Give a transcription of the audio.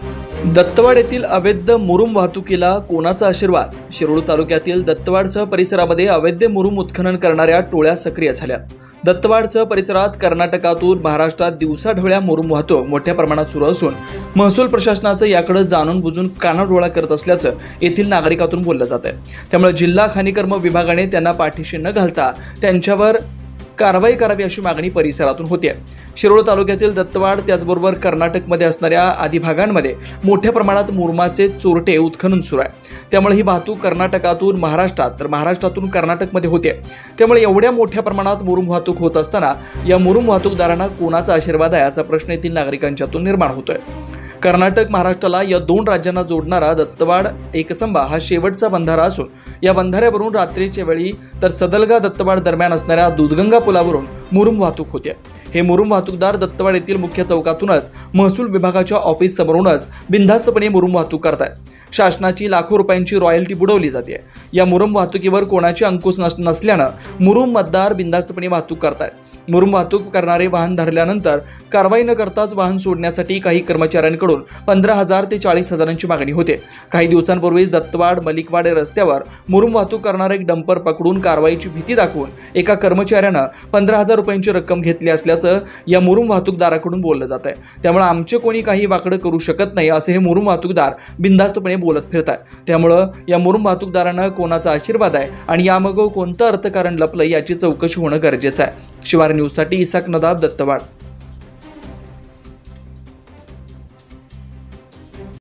दत्तवाड येथील अवैध मुरुम वाहतुकीला कोणाचा आशीर्वाद? शिरूर तालुक्यातील दत्तवाडसह परिसरामध्ये अवैध मुरुम उत्खनन करणाऱ्या टोळ्या सक्रिय झाल्या। दत्तवाडसह परिसरात कर्नाटकातून महाराष्ट्रात दिवसाढवळ्या मुरुम वाहतूक मोठ्या प्रमाणात सुरू असून महसूल प्रशासनाचं याकडे जाणून बुजून कानाडोळा करत असल्याचं येथील नागरिकातून बोललं जात आहे। त्यामुळे जिल्हा खनिकर्म विभागाने त्यांना पाठीशी न घालता त्यांच्यावर कारवाई करावी अशी मागणी परिसरातून होते। शिरोळ तालुक्यातील दत्तवाड त्याचबरोबर कर्नाटकमध्ये असणाऱ्या आदी भागांमध्ये मोठ्या प्रमाणात मुरुमाचे चोरटे उत्खनन सुरू आहे। त्यामुळे ही वाहतूक कर्नाटकातून महाराष्ट्रात तर महाराष्ट्रातून कर्नाटकमध्ये होते। त्यामुळे एवढ्या मोठ्या प्रमाणात मुरुम वाहतूक होत असताना या मुरुम वाहतूकदारांना कोणाचा आशीर्वाद आहे याचा प्रश्न येथील नागरिकांच्यातून निर्माण होतोय। कर्नाटक महाराष्ट्राला या दोन राज्यांना जोडणारा दत्तवाड एकसंबा हा शेवटचा बंधारा असून या बंधाऱ्यावरून रात्रीच्या वेळी तर सदलगा दत्तवाड दरम्यान असणाऱ्या दूधगंगा पुलावरून मुरुम वाहतूक होते। हे मुरुम वाहतूकदार दत्तवाड येथील मुख्य चौकातूनच महसूल विभागाच्या ऑफिस समोरूनच बिनधास्तपणे मुरुम वाहतूक करतात। शासनाची लाखो रुपयांची रॉयल्टी बुडवली जाते। या मुरुम वाहतुकीवर कोणाची अंकुश नसल्यानं मुरुम मतदार बिनधास्तपणे वाहतूक करतात। मुरुम वाहतूक करणारे वाहन धरल्यानंतर कारवाई न करताच वाहन सोडण्यासाठी काही कर्मचाऱ्यांकडून 15,000 ते 40,000ची मागणी होते। काही दिवसांपूर्वीच दत्तवाड मलिकवाड रस्त्यावर मुरुम वाहतूक करणारे एक डंपर पकडून कारवाईची भीती दाखवून एका कर्मचाऱ्यानं 15,000 रुपयांची रक्कम घेतली असल्याचं या मुरुम वाहतूकदाराकडून बोललं जात आहे। त्यामुळे आमचे कोणी काही वाकडं करू शकत नाही असे हे मुरुम वाहतूकदार बिनधास्तपणे बोलत फिरतात। त्यामुळे या मुरुम वाहतूकदारांना कोणाचा आशीर्वाद आहे आणि यामागे कोणतं अर्थकारण लपलं याची चौकशी होणं गरजेचं आहे। शिवार न्यूजसाठी इसाक नदाब, दत्तवाड।